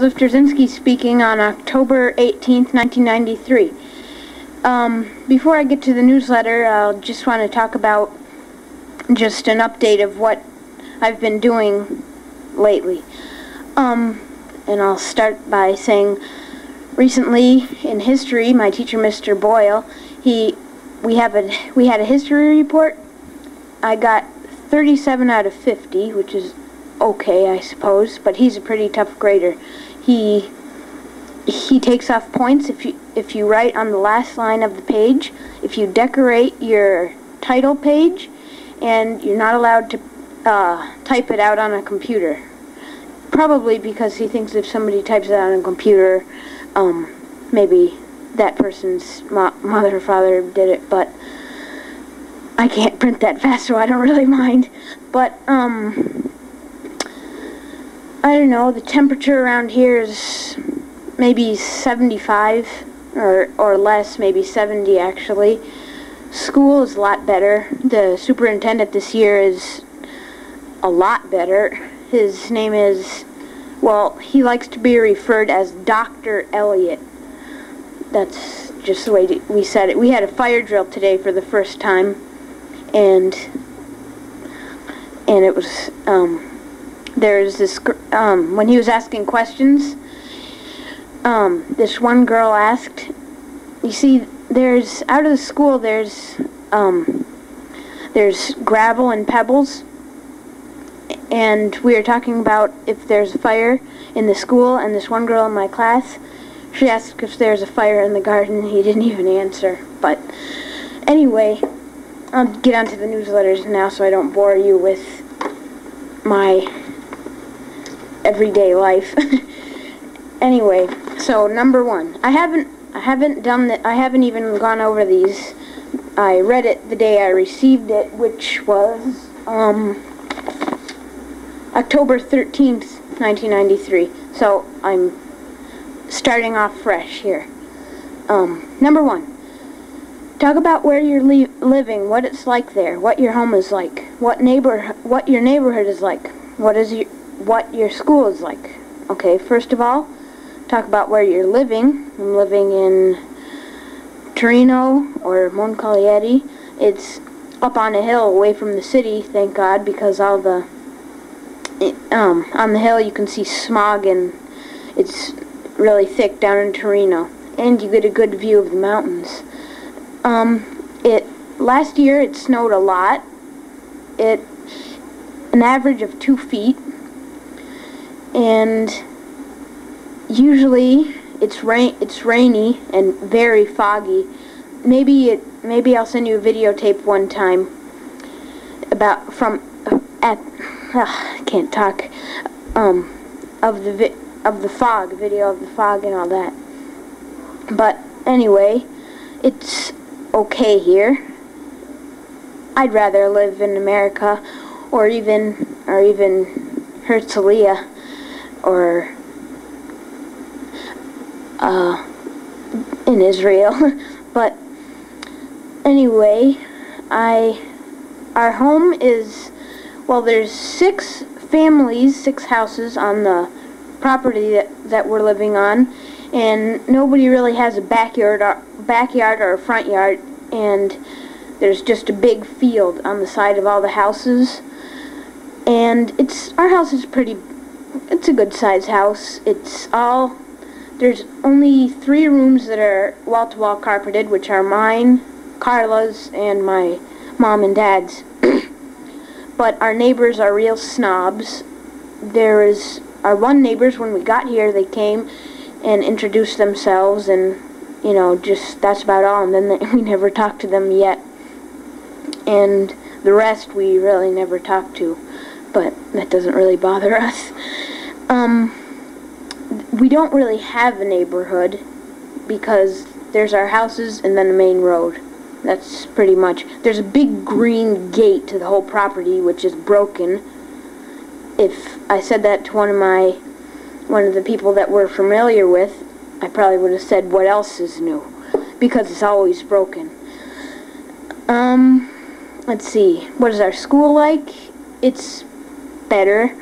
Lifterzinski speaking on October 18th, 1993. Before I get to the newsletter, I'll just want to talk about just an update of what I've been doing lately. And I'll start by saying, recently in history, my teacher, Mr. Boyle, we had a history report. I got 37 out of 50, which is okay, I suppose, but he's a pretty tough grader. He takes off points if you write on the last line of the page, if you decorate your title page, and you're not allowed to type it out on a computer. Probably because he thinks if somebody types it out on a computer, maybe that person's mother or father did it, but I can't print that fast, so I don't really mind. But, I don't know, the temperature around here is maybe 75 or less, maybe 70 actually. School is a lot better. The superintendent this year is a lot better. His name is, well, he likes to be referred as Dr. Elliott. That's just the way we said it. We had a fire drill today for the first time, and it was, there's this, when he was asking questions, this one girl asked, you see, out of the school, there's gravel and pebbles, and we were talking about if there's a fire in the school, and this one girl in my class, she asked if there's a fire in the garden, and he didn't even answer. But anyway, I'll get on to the newsletters now so I don't bore you with my everyday life. Anyway, so number one, I haven't done that. I haven't even gone over these. I read it the day I received it, which was October 13th, 1993. So I'm starting off fresh here. Number one, talk about where you're living, what it's like there, what your home is like, what your neighborhood is like, what your school is like. Okay, first of all, talk about where you're living. I'm living in Torino or Moncalieri. It's up on a hill away from the city, thank God, because all the on the hill you can see smog and it's really thick down in Torino, and you get a good view of the mountains. Last year it snowed a lot. An average of 2 feet, and usually it's rainy and very foggy. Maybe I'll send you a videotape one time about I can't talk of the fog, video of the fog and all that. But anyway, it's okay here. I'd rather live in America or even Herzliya or in Israel. But anyway, our home is, well, there's 6 families, 6 houses on the property that we're living on, and nobody really has a backyard or a front yard, and there's just a big field on the side of all the houses. And our house is it's a good sized house. There's only 3 rooms that are wall-to-wall carpeted, which are mine, Carla's, and my mom and dad's. But our neighbors are real snobs. Our one neighbors, when we got here, they came and introduced themselves, and that's about all, and then we never talked to them yet. And the rest we really never talked to, but that doesn't really bother us. We don't really have a neighborhood because there's our houses and then the main road. That's pretty much. There's a big green gate to the whole property, which is broken. If I said that to one of the people that we're familiar with, I probably would have said, what else is new? Because it's always broken. Let's see. What is our school like? It's better.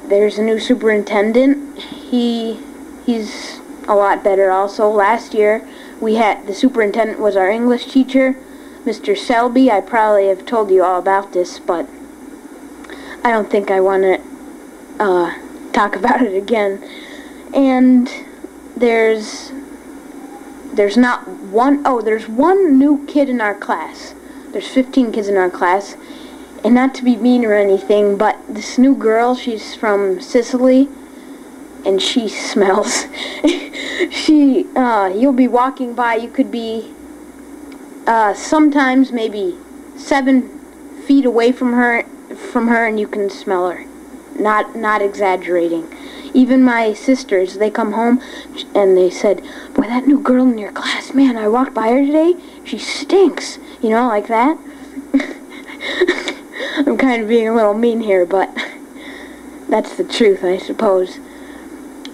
there's a new superintendent. He's a lot better also. Last year, the superintendent was our English teacher, Mr. Selby. I probably have told you all about this, but I don't think I want to talk about it again. And there's one new kid in our class. There's 15 kids in our class. And not to be mean or anything, but this new girl, she's from Sicily, and she smells. You'll be walking by, you could be sometimes maybe 7 feet away from her, and you can smell her. Not exaggerating. Even my sisters, they come home and they said, "Boy, that new girl in your class, man, I walked by her today, she stinks." You know, like that. I'm kind of being a little mean here, but that's the truth, I suppose.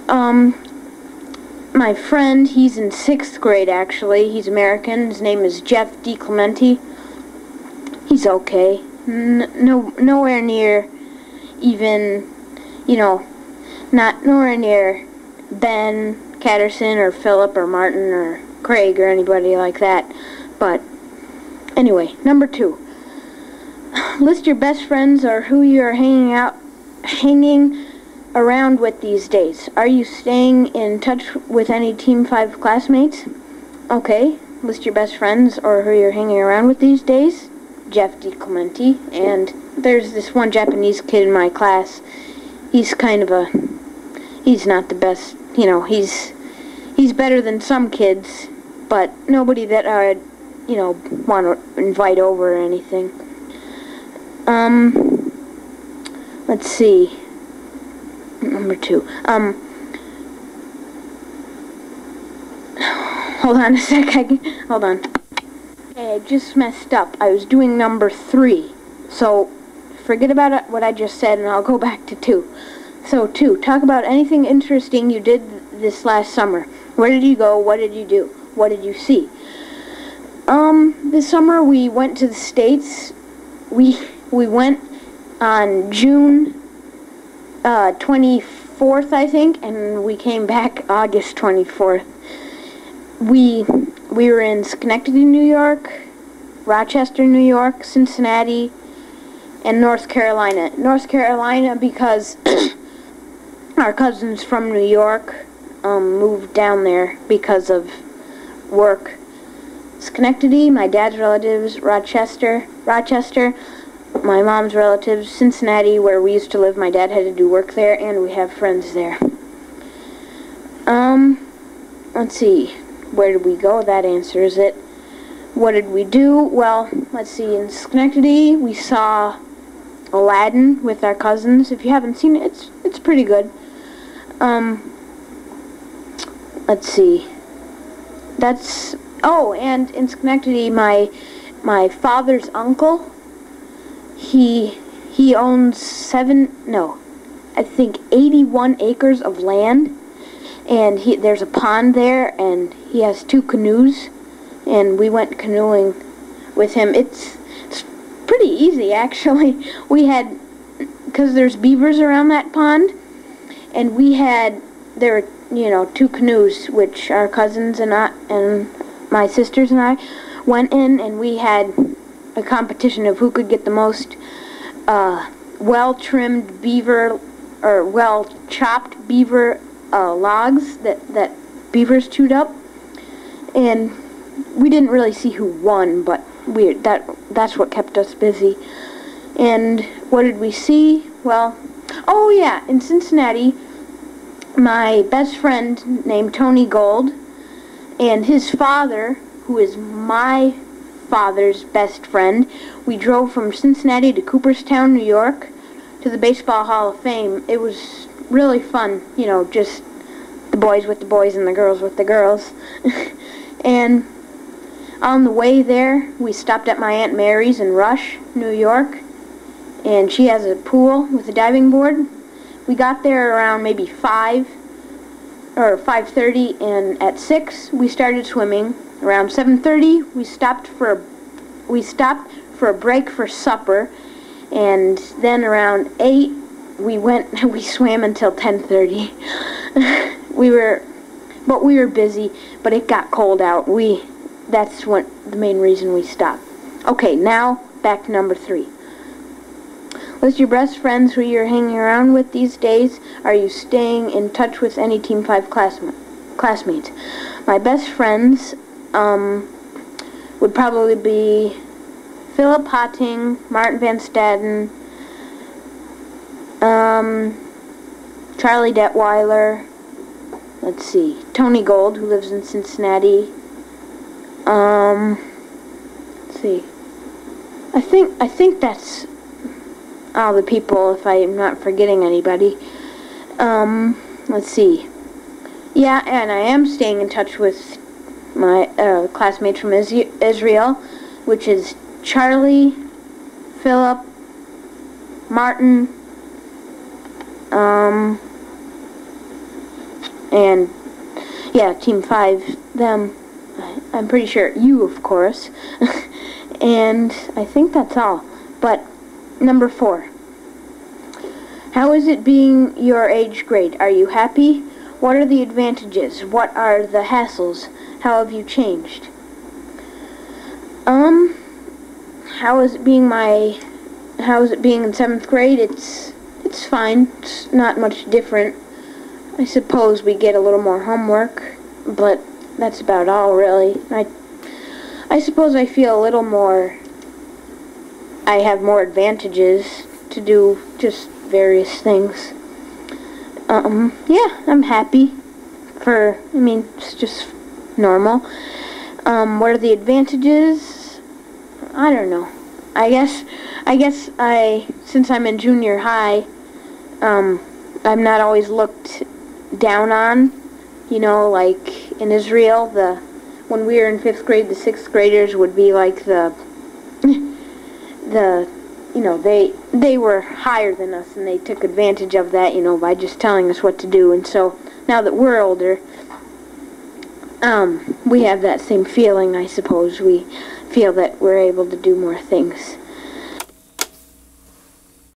My friend, he's in 6th grade, actually. He's American. His name is Jeff DeClementi. He's okay. Nowhere near even, nowhere near Ben Catterson or Philip or Martin or Craig or anybody like that. But anyway, number 2. List your best friends or who you are hanging around with these days. Are you staying in touch with any Team 5 classmates? Okay, list your best friends or who you're hanging around with these days. Jeff DeClementi. And there's this one Japanese kid in my class. He's he's not the best, he's better than some kids, but nobody that I would, want to invite over or anything. Let's see. Number 2. Hold on a sec. Hold on. Okay, I just messed up. I was doing number 3. So, forget about what I just said, and I'll go back to 2. So, 2. Talk about anything interesting you did this last summer. Where did you go? What did you do? What did you see? This summer we went to the States. We went on June 24th, I think, and we came back August 24th. We were in Schenectady, New York, Rochester, New York, Cincinnati, and North Carolina. North Carolina because our cousins from New York moved down there because of work. Schenectady, my dad's relatives, Rochester, my mom's relatives, Cincinnati, where we used to live. My dad had to do work there, and we have friends there. Let's see. Where did we go? That answers it. What did we do? Well, let's see. In Schenectady, we saw Aladdin with our cousins. If you haven't seen it, it's pretty good. Let's see. And in Schenectady, my father's uncle, he owns 81 acres of land, and there's a pond there, and he has 2 canoes, and we went canoeing with him. It's pretty easy, actually. Because there's beavers around that pond, and there were 2 canoes, which our cousins and my sisters and I went in, and we had a competition of who could get the most well-trimmed beaver, or well-chopped beaver logs that beavers chewed up. And we didn't really see who won, but that's what kept us busy. And what did we see? Well, oh yeah, in Cincinnati, my best friend named Tony Gold and his father, who is my father's best friend, we drove from Cincinnati to Cooperstown, New York, to the Baseball Hall of Fame. It was really fun, just the boys with the boys and the girls with the girls. And on the way there, we stopped at my Aunt Mary's in Rush, New York, and she has a pool with a diving board. We got there around maybe 5 or 5:30, and at 6 we started swimming. Around 7:30 we stopped for a break for supper, and then around 8 we swam until 10:30. we were busy, but it got cold out. That's the main reason we stopped. Okay, now back to number 3. List your best friends who you're hanging around with these days. Are you staying in touch with any Team 5 classmates? My best friends would probably be Philip Hotting, Martin Van Staden, Charlie Detweiler, let's see, Tony Gold, who lives in Cincinnati. Let's see. I think that's all the people, if I'm not forgetting anybody. Let's see. Yeah, and I am staying in touch with my classmates from Israel, which is Charlie, Philip, Martin, and yeah, Team 5, them. I'm pretty sure you, of course. And I think that's all. But number 4. How is it being your age grade? Are you happy? What are the advantages? What are the hassles? How have you changed? How is it being in 7th grade? It's fine. It's not much different. I suppose we get a little more homework, but that's about all, really. I suppose I feel a little more, I have more advantages to do just various things. Yeah, I'm happy it's just normal. What are the advantages? I don't know. I guess since I'm in junior high, I'm not always looked down on, like in Israel, when we were in 5th grade, the 6th graders would be like they were higher than us, and they took advantage of that, by just telling us what to do. And so now that we're older, we have that same feeling, I suppose. We feel that we're able to do more things.